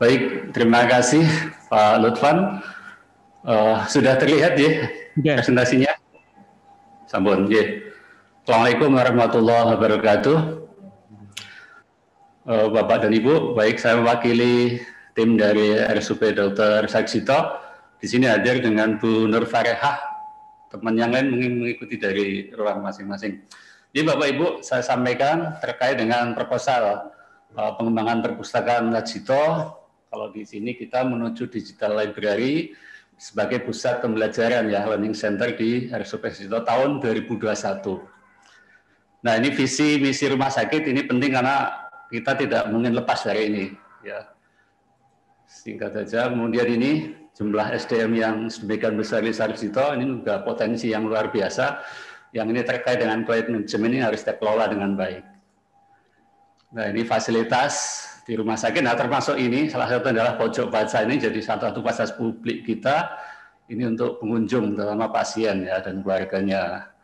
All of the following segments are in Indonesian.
Baik, terima kasih Pak Lutfan. Sudah terlihat ya presentasinya? Sampun, ya. Assalamualaikum warahmatullahi wabarakatuh. Bapak dan Ibu, baik saya mewakili tim dari RSUP Dr. Saksito. Di sini hadir dengan Bu Nur Farehah. Teman yang lain mungkin mengikuti dari ruang masing-masing. Jadi Bapak Ibu, saya sampaikan terkait dengan proposal pengembangan perpustakaan Saksito. Kalau di sini kita menuju digital library sebagai pusat pembelajaran ya, learning center di RSUP Saksito tahun 2021. Nah, ini visi misi rumah sakit ini penting karena kita tidak mungkin lepas dari ini ya. Singkat saja, kemudian ini jumlah SDM yang sedemikian besar di Saksito ini juga potensi yang luar biasa. Yang ini terkait dengan cloud management ini harus dikelola dengan baik. Nah, ini fasilitas di rumah sakit. Nah, termasuk ini salah satu adalah pojok baca ini jadi satu fasilitas publik kita ini untuk pengunjung terutama pasien ya dan keluarganya.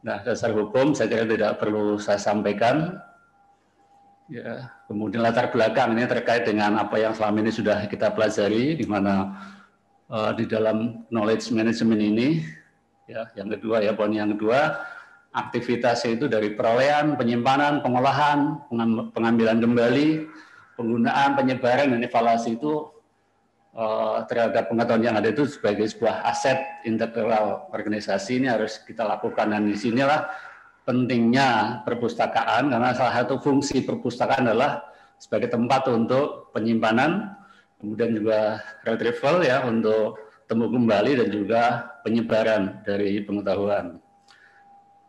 Nah, dasar hukum saya kira tidak perlu saya sampaikan. Ya, kemudian latar belakang ini terkait dengan apa yang selama ini sudah kita pelajari, di mana di dalam knowledge management ini, ya, yang kedua ya, poin yang kedua, aktivitasnya itu dari perolehan, penyimpanan, pengolahan, pengambilan kembali, penggunaan, penyebaran, dan evaluasi itu terhadap pengetahuan yang ada itu sebagai sebuah aset integral organisasi ini harus kita lakukan. Dan disinilah pentingnya perpustakaan, karena salah satu fungsi perpustakaan adalah sebagai tempat untuk penyimpanan, kemudian juga retrieval ya untuk temu kembali dan juga penyebaran dari pengetahuan.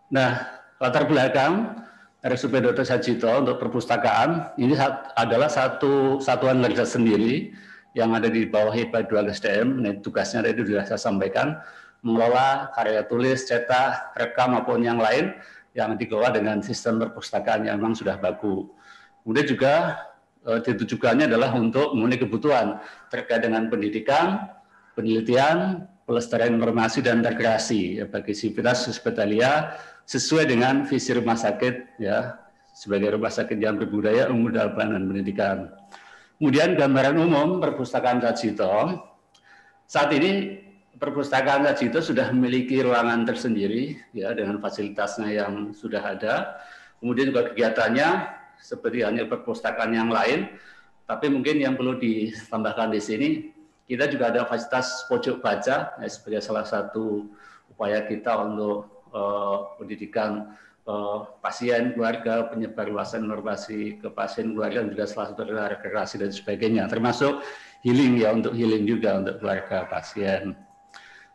Nah, latar belakang RSUP Dr. Saksito untuk perpustakaan ini adalah satu satuan lembaga sendiri yang ada di bawah HIPA 2 SDM. Nah, tugasnya tadi sudah saya sampaikan, mengelola karya tulis, cetak, rekam maupun yang lain yang dikelola dengan sistem perpustakaan yang memang sudah baku. Kemudian juga ditujukannya adalah untuk memenuhi kebutuhan terkait dengan pendidikan, penelitian, pelestarian informasi dan integrasi ya, bagi sivitas hospitalia sesuai dengan visi rumah sakit ya sebagai rumah sakit yang berbudaya, umum dalam pelayanan pendidikan. Kemudian gambaran umum perpustakaan Saksito. Saat ini perpustakaan Saksito sudah memiliki ruangan tersendiri ya dengan fasilitasnya yang sudah ada. Kemudian juga kegiatannya seperti hanya perpustakaan yang lain, tapi mungkin yang perlu ditambahkan di sini, kita juga ada fasilitas pojok baca ya, sebagai salah satu upaya kita untuk pendidikan pasien, keluarga, penyebar luasan informasi ke pasien, keluarga, dan juga salah satu rekreasi dan sebagainya, termasuk healing ya, untuk healing juga untuk keluarga pasien.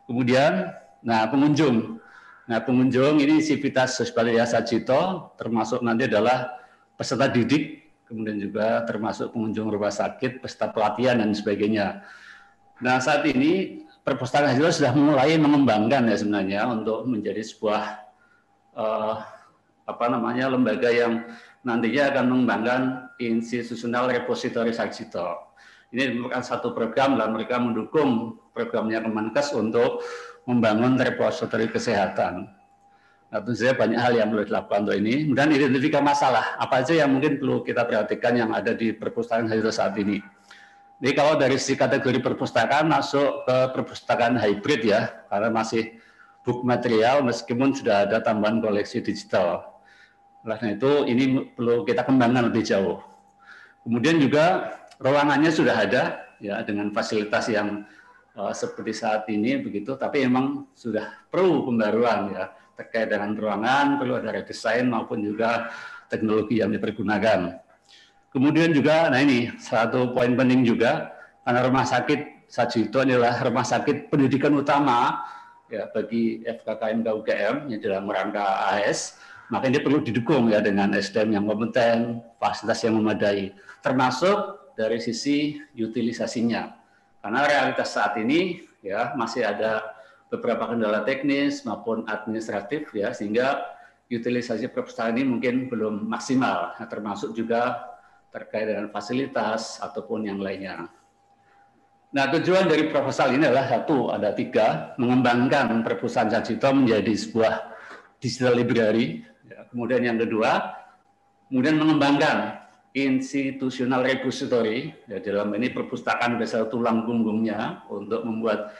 Kemudian, pengunjung. Nah, pengunjung ini sivitas hospitalia Saksito, termasuk nanti adalah peserta didik, kemudian juga termasuk pengunjung rumah sakit, peserta pelatihan dan sebagainya. Nah, saat ini perpustakaan Saksito sudah mulai mengembangkan ya sebenarnya untuk menjadi sebuah lembaga yang nantinya akan mengembangkan institutional repository Saksito. Ini merupakan satu program dan mereka mendukung programnya Kemenkes untuk membangun repository kesehatan. Nah, tentu saja banyak hal yang perlu dilakukan untuk ini. Kemudian identifikasi masalah apa saja yang mungkin perlu kita perhatikan yang ada di perpustakaan Saksito saat ini. Jadi kalau dari sisi kategori perpustakaan masuk ke perpustakaan hybrid ya, karena masih book material meskipun sudah ada tambahan koleksi digital. Oleh itu ini perlu kita kembangkan lebih jauh. Kemudian juga ruangannya sudah ada ya dengan fasilitas yang seperti saat ini begitu, tapi memang sudah perlu pembaruan ya terkait dengan ruangan, perlu ada redesain maupun juga teknologi yang dipergunakan. Kemudian juga, nah ini satu poin penting juga, karena rumah sakit Saksito adalah rumah sakit pendidikan utama ya bagi FKKM UGM yang dalam rangka AS, maka ini perlu didukung ya dengan SDM yang kompeten, fasilitas yang memadai, termasuk dari sisi utilisasinya. Karena realitas saat ini ya masih ada beberapa kendala teknis maupun administratif ya, sehingga utilisasi perpustakaan ini mungkin belum maksimal, nah, termasuk juga terkait dengan fasilitas ataupun yang lainnya. Nah, tujuan dari proposal ini adalah satu, ada tiga, mengembangkan perpustakaan Saksito menjadi sebuah digital library. Ya, kemudian yang kedua, kemudian mengembangkan institutional repository, ya dalam ini perpustakaan besar tulang punggungnya untuk membuat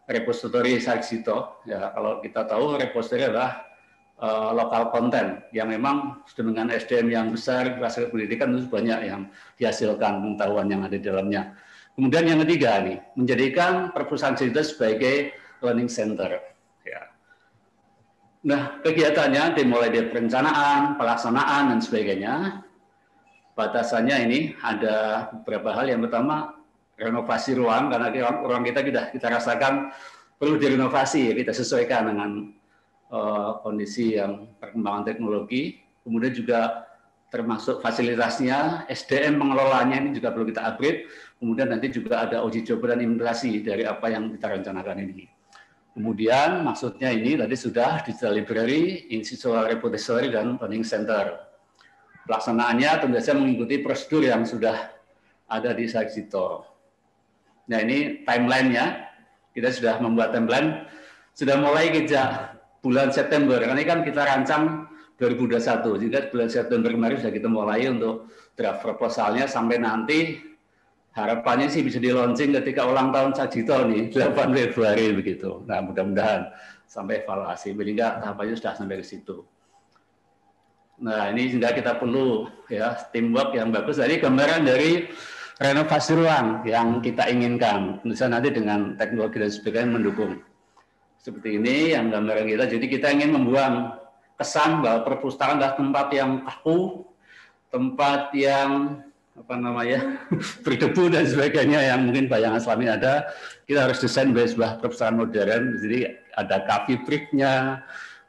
repository Sarjito. Ya, kalau kita tahu repository adalah lokal konten yang memang dengan SDM yang besar, hasil pendidikan itu banyak yang dihasilkan pengetahuan yang ada di dalamnya. Kemudian yang ketiga nih, menjadikan perpustakaan Sarjito sebagai learning center. Ya. Nah, kegiatannya dimulai dari perencanaan, pelaksanaan dan sebagainya. Batasannya ini ada beberapa hal. Yang pertama, renovasi ruang, karena ruang kita rasakan perlu direnovasi, ya, kita sesuaikan dengan kondisi yang perkembangan teknologi. Kemudian juga termasuk fasilitasnya, SDM pengelolanya ini juga perlu kita upgrade. Kemudian nanti juga ada uji coba dan implementasi dari apa yang kita rencanakan ini. Kemudian maksudnya ini tadi sudah digital library, institutional repository, dan learning center. Pelaksanaannya tentu saja mengikuti prosedur yang sudah ada di Sarjito. Nah, ini timeline-nya, kita sudah membuat timeline, sudah mulai sejak bulan September, karena ini kan kita rancang 2021, sehingga bulan September kemarin sudah kita mulai untuk draft proposalnya, sampai nanti harapannya sih bisa di-launching ketika ulang tahun Sarjito nih, 8 Februari begitu. Nah, mudah-mudahan sampai evaluasi, sehingga tahapannya sudah sampai ke situ. Nah, ini sehingga kita perlu ya teamwork yang bagus. Jadi gambaran dari renovasi ruang yang kita inginkan. Misalnya nanti dengan teknologi dan sebagainya mendukung. Seperti ini yang gambaran kita. Jadi kita ingin membuang kesan bahwa perpustakaan adalah tempat yang kaku, tempat yang apa namanya berdebu dan sebagainya yang mungkin bayangan selama ini ada. Kita harus desain sebuah perpustakaan modern. Jadi ada coffee break-nya,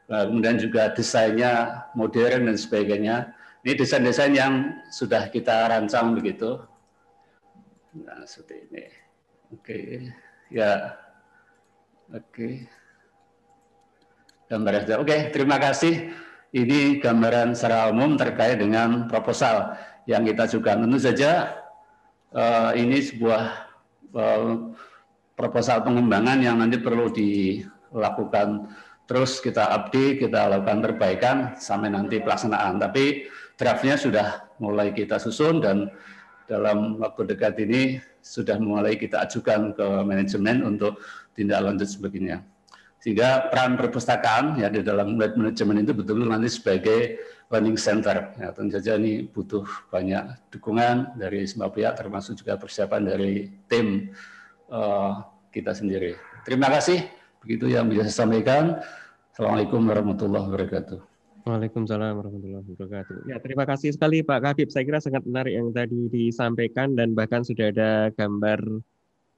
kemudian juga desainnya modern dan sebagainya. Ini desain-desain yang sudah kita rancang begitu. Nah, seperti ini. Oke, ya, oke. Gambaran. Oke, terima kasih. Ini gambaran secara umum terkait dengan proposal yang kita ajukan. Tentu saja ini sebuah proposal pengembangan yang nanti perlu dilakukan terus, kita update, kita lakukan perbaikan sampai nanti pelaksanaan. Tapi draftnya sudah mulai kita susun dan dalam waktu dekat ini sudah mulai kita ajukan ke manajemen untuk tindak lanjut sebagainya. Sehingga peran perpustakaan ya di dalam manajemen itu betul-betul nanti sebagai learning center. Ya, tentu saja ini butuh banyak dukungan dari semua pihak, termasuk juga persiapan dari tim kita sendiri. Terima kasih. Begitu yang bisa saya sampaikan. Assalamualaikum warahmatullahi wabarakatuh. Waalaikumsalam warahmatullahi wabarakatuh. Ya, terima kasih sekali Pak Kabib. Saya kira sangat menarik yang tadi disampaikan dan bahkan sudah ada gambar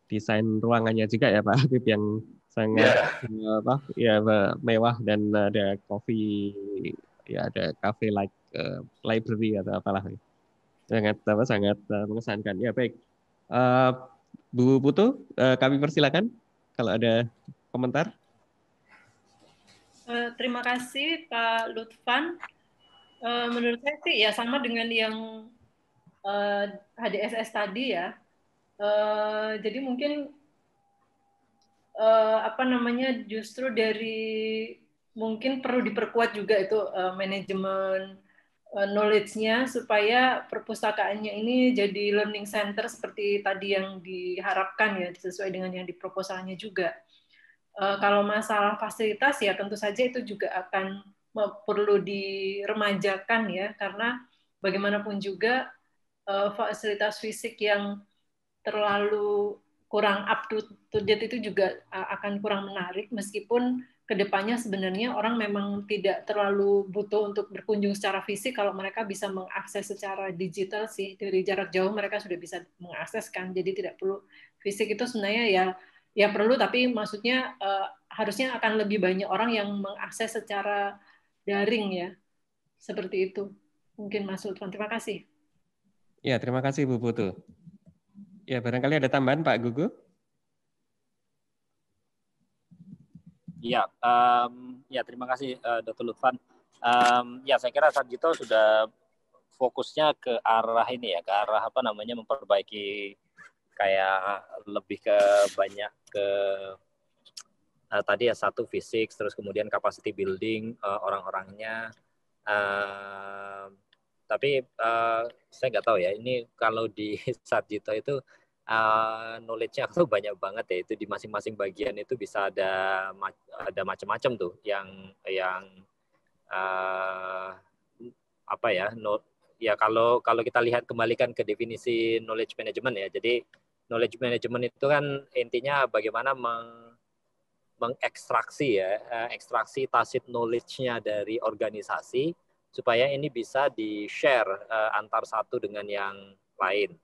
desain ruangannya juga ya Pak Habib yang sangat mewah dan ada coffee, ya ada cafe like library atau apalah, sangat mengesankan. Ya baik, Bu Putu, kami persilakan kalau ada komentar. Terima kasih Pak Lutfan. Menurut saya sih ya sama dengan yang HDSS tadi ya. Jadi mungkin justru dari mungkin perlu diperkuat juga itu manajemen knowledge-nya supaya perpustakaannya ini jadi learning center seperti tadi yang diharapkan ya, sesuai dengan yang di proposalnya juga. Kalau masalah fasilitas ya tentu saja itu juga akan perlu diremajakan ya, karena bagaimanapun juga fasilitas fisik yang terlalu kurang up to date itu juga akan kurang menarik, meskipun kedepannya sebenarnya orang memang tidak terlalu butuh untuk berkunjung secara fisik kalau mereka bisa mengakses secara digital sih, dari jarak jauh mereka sudah bisa mengakseskan, jadi tidak perlu fisik. Itu sebenarnya ya perlu, tapi maksudnya harusnya akan lebih banyak orang yang mengakses secara daring ya, seperti itu mungkin Mas Lutfan. Terima kasih. Ya, terima kasih Bu Putu. Ya, barangkali ada tambahan Pak Gugu? Ya, terima kasih Dr. Lutfan. Ya, saya kira Sarjito sudah fokusnya ke arah ini ya, ke arah memperbaiki kayak lebih ke banyak ke tadi ya, satu fisik, terus kemudian capacity building orang-orangnya, Tapi saya nggak tahu ya, ini kalau di Sarjito itu knowledge-nya tuh banyak banget ya, itu di masing-masing bagian itu bisa ada macam-macam tuh yang apa ya, ya kalau kita lihat kembalikan ke definisi knowledge management ya. Jadi knowledge management itu kan intinya bagaimana mengekstraksi ya, ekstraksi tacit knowledge-nya dari organisasi supaya ini bisa di-share antar satu dengan yang lain.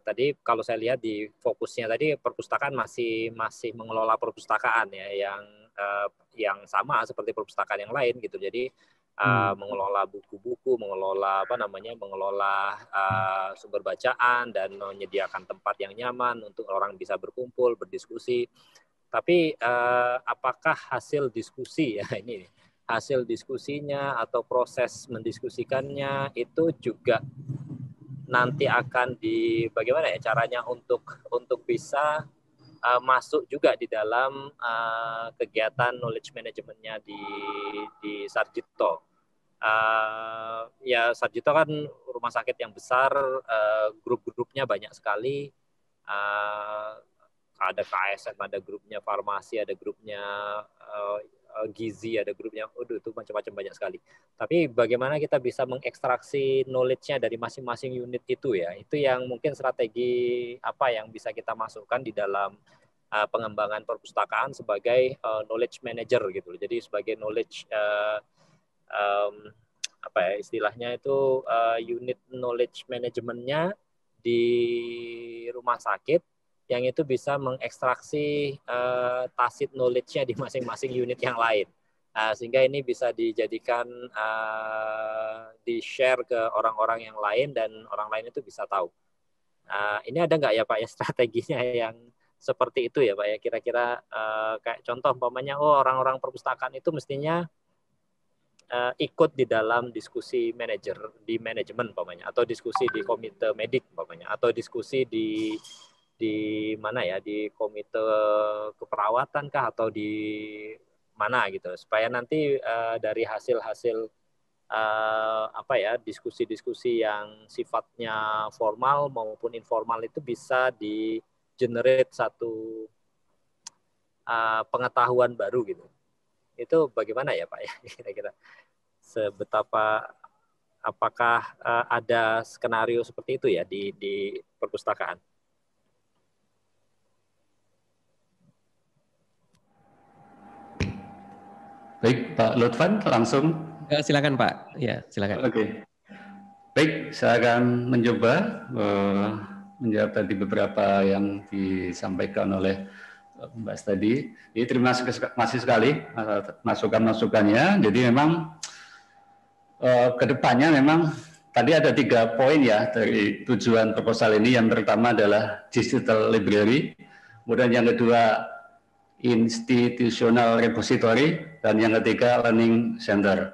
Tadi kalau saya lihat di fokusnya tadi perpustakaan masih mengelola perpustakaan ya, yang sama seperti perpustakaan yang lain gitu. Jadi mengelola buku-buku, mengelola sumber bacaan dan menyediakan tempat yang nyaman untuk orang bisa berkumpul, berdiskusi. Tapi apakah hasil diskusi ya ini hasil diskusinya atau proses mendiskusikannya itu juga nanti akan bagaimana ya caranya untuk bisa masuk juga di dalam kegiatan knowledge management-nya di Sarjito. Ya Sarjito kan rumah sakit yang besar, grup-grupnya banyak sekali. Ada KSM, ada grupnya farmasi, ada grupnya gizi, ada grupnya, itu macam-macam banyak sekali. Tapi bagaimana kita bisa mengekstraksi knowledge-nya dari masing-masing unit itu ya, itu yang mungkin strategi apa yang bisa kita masukkan di dalam pengembangan perpustakaan sebagai knowledge manager gitu. Jadi sebagai knowledge apa ya istilahnya itu unit knowledge manajemennya di rumah sakit yang itu bisa mengekstraksi tacit knowledge-nya di masing-masing unit yang lain. Sehingga ini bisa dijadikan di-share ke orang-orang yang lain dan orang lain itu bisa tahu. Ini ada nggak ya Pak ya strateginya yang seperti itu ya Pak ya, kira-kira kayak contoh umpamanya orang-orang perpustakaan itu mestinya ikut di dalam diskusi di manajemen umpamanya, atau diskusi di komite medik umpamanya, atau diskusi di mana ya, di komite keperawatan kah atau di mana gitu, supaya nanti dari hasil-hasil apa ya diskusi-diskusi yang sifatnya formal maupun informal itu bisa di-generate satu pengetahuan baru gitu. Itu bagaimana ya Pak ya kira-kira, apakah ada skenario seperti itu ya di perpustakaan? Baik, Pak Lutfan, langsung. Silakan Pak. Ya, silakan. Oke. Baik, saya akan mencoba menjawab tadi beberapa yang disampaikan oleh Mbak tadi. Jadi terima kasih sekali masukan-masukannya. Jadi memang kedepannya memang tadi ada 3 poin ya dari tujuan proposal ini. Yang pertama adalah digital library, kemudian yang kedua institutional repository, dan yang ketiga learning center.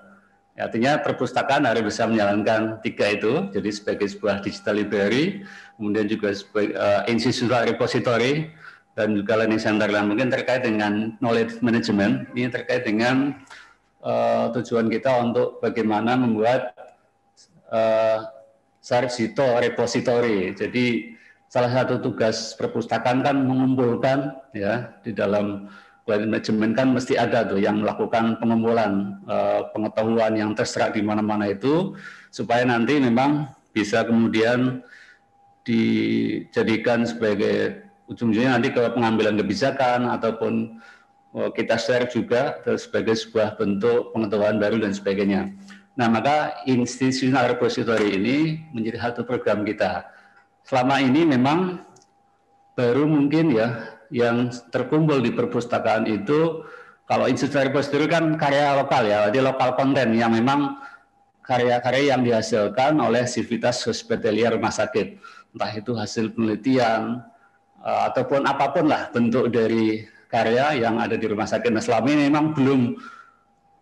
Artinya perpustakaan harus bisa menjalankan 3 itu, jadi sebagai sebuah digital library, kemudian juga sebagai institutional repository, dan juga learning center. Dan mungkin terkait dengan knowledge management, ini terkait dengan tujuan kita untuk bagaimana membuat Sarjito repository. Jadi salah satu tugas perpustakaan kan mengumpulkan ya, di dalam manajemen kan mesti ada tuh yang melakukan pengumpulan pengetahuan yang terserak di mana-mana itu, supaya nanti memang bisa kemudian dijadikan sebagai ujung-ujungnya nanti ke pengambilan kebijakan ataupun kita share juga sebagai sebuah bentuk pengetahuan baru dan sebagainya. Nah, maka institutional repository ini menjadi satu program kita. Selama ini memang baru mungkin ya yang terkumpul di perpustakaan itu, kalau institutional repository kan karya lokal ya, jadi lokal konten yang memang karya-karya yang dihasilkan oleh sivitas hospitalier rumah sakit, entah itu hasil penelitian ataupun apapun lah bentuk dari karya yang ada di rumah sakit. Nah, selama ini memang belum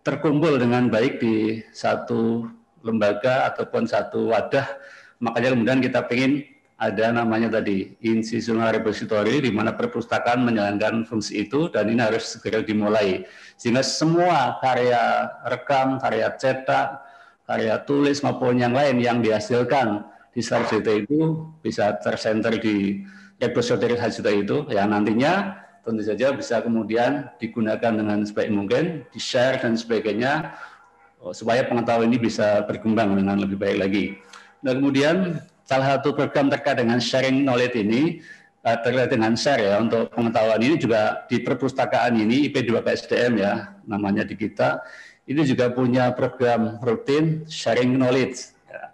terkumpul dengan baik di satu lembaga ataupun satu wadah, makanya kemudian kita ingin ada namanya tadi institutional repository, di mana perpustakaan menjalankan fungsi itu, dan ini harus segera dimulai sehingga semua karya rekam, karya cetak, karya tulis maupun yang lain yang dihasilkan di Sarjito itu bisa tersenter di repository Sarjito itu, yang nantinya tentu saja bisa kemudian digunakan dengan sebaik mungkin, di-share dan sebagainya, supaya pengetahuan ini bisa berkembang dengan lebih baik lagi. Nah, kemudian salah satu program terkait dengan sharing knowledge ini, terkait dengan share ya, untuk pengetahuan ini juga di perpustakaan ini, IP2KSDM ya, namanya di kita, ini juga punya program rutin sharing knowledge. Ya.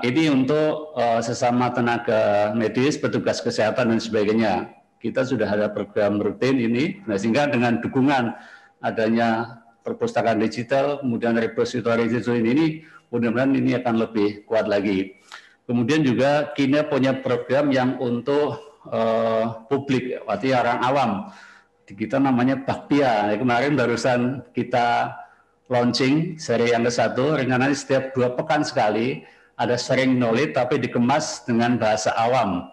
Ini untuk sesama tenaga medis, petugas kesehatan dan sebagainya. Kita sudah ada program rutin ini, nah, sehingga dengan dukungan adanya perpustakaan digital, kemudian repository ini, mudah-mudahan ini akan lebih kuat lagi. Kemudian juga kita punya program yang untuk publik, artinya orang awam. Kita namanya Bakpia. Kemarin barusan kita launching seri yang ke-1, rencananya setiap 2 pekan sekali ada sharing knowledge tapi dikemas dengan bahasa awam.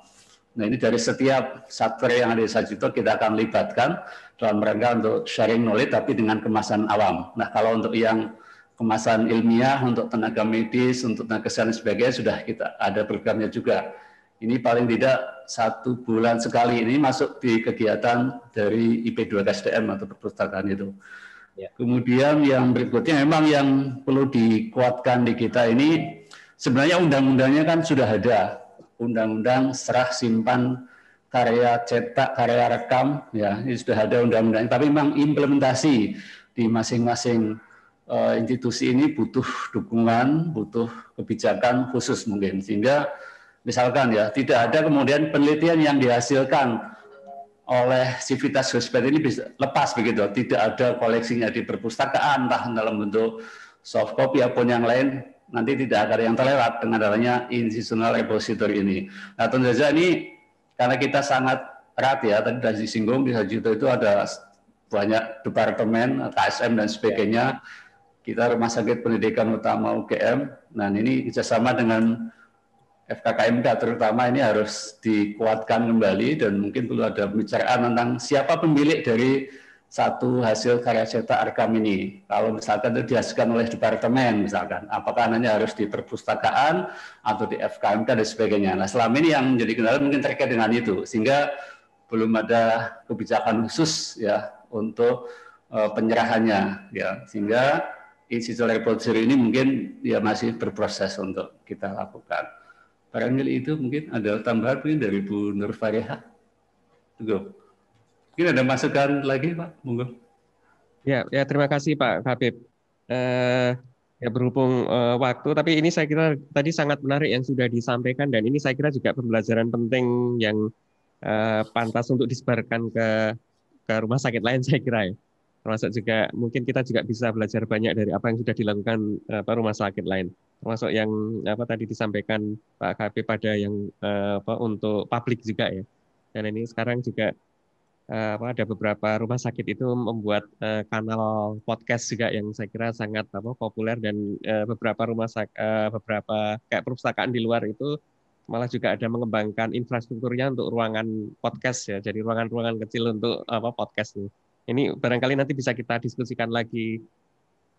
Nah, ini dari setiap software yang ada di Sarjito kita akan libatkan dalam rangka untuk sharing knowledge tapi dengan kemasan awam. Nah, kalau untuk yang kemasan ilmiah, untuk tenaga medis, untuk tenaga kesehatan sebagainya sudah kita ada programnya juga. Ini paling tidak 1 bulan sekali ini masuk di kegiatan dari IP2KSDM atau perpustakaan itu. Ya. Kemudian yang berikutnya memang yang perlu dikuatkan di kita ini, sebenarnya undang-undangnya kan sudah ada. Undang-undang serah simpan karya cetak, karya rekam, ya ini sudah ada undang-undang. Tapi memang implementasi di masing-masing institusi ini butuh dukungan, butuh kebijakan khusus mungkin, sehingga misalkan ya, tidak ada kemudian penelitian yang dihasilkan oleh Civitas Hospital ini bisa lepas begitu, tidak ada koleksinya di perpustakaan, entah dalam bentuk soft copy ataupun yang lain, nanti tidak ada yang terlewat dengan adanya institutional repository ini. Nah, tentu saja ini karena kita sangat erat ya, tadi sudah disinggung di Sarjito itu ada banyak departemen, KSM dan sebagainya. Kita Rumah Sakit Pendidikan Utama UGM, nah ini kerjasama dengan FKKMK terutama ini harus dikuatkan kembali, dan mungkin perlu ada pembicaraan tentang siapa pemilik dari satu hasil karya cetak rekam ini. Kalau misalkan itu dihasilkan oleh departemen misalkan, apakah hanya harus di perpustakaan atau di FKMK dan sebagainya. Nah, selama ini yang menjadi kendala mungkin terkait dengan itu, sehingga belum ada kebijakan khusus ya untuk penyerahannya ya, sehingga institusi repository ini mungkin ya masih berproses untuk kita lakukan. Barangkali itu mungkin ada tambahan mungkin dari Bu Nur Fariha. Tunggu. Mungkin ada masukan lagi, Pak? Monggo. Ya, terima kasih Pak Habib. Ya berhubung waktu, tapi ini saya kira tadi sangat menarik yang sudah disampaikan, dan ini saya kira juga pembelajaran penting yang pantas untuk disebarkan ke rumah sakit lain, saya kira ya. Termasuk juga mungkin kita juga bisa belajar banyak dari apa yang sudah dilakukan rumah sakit lain. Termasuk yang tadi disampaikan Pak Habib pada yang untuk publik juga ya. Dan ini sekarang juga ada beberapa rumah sakit itu membuat kanal podcast juga yang saya kira sangat populer, dan beberapa rumah sakit, beberapa kayak perpustakaan di luar itu malah juga ada mengembangkan infrastrukturnya untuk ruangan podcast ya. Jadi ruangan-ruangan kecil untuk podcast ini. Ini barangkali nanti bisa kita diskusikan lagi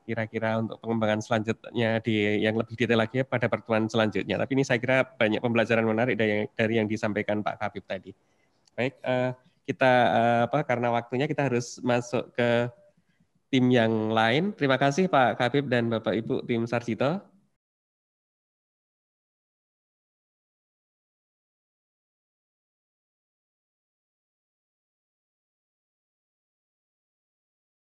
kira-kira untuk pengembangan selanjutnya yang lebih detail lagi pada pertemuan selanjutnya. Tapi ini saya kira banyak pembelajaran menarik dari yang disampaikan Pak Habib tadi. Baik, kita karena waktunya kita harus masuk ke tim yang lain. Terima kasih Pak Habib dan Bapak Ibu tim Sarjito.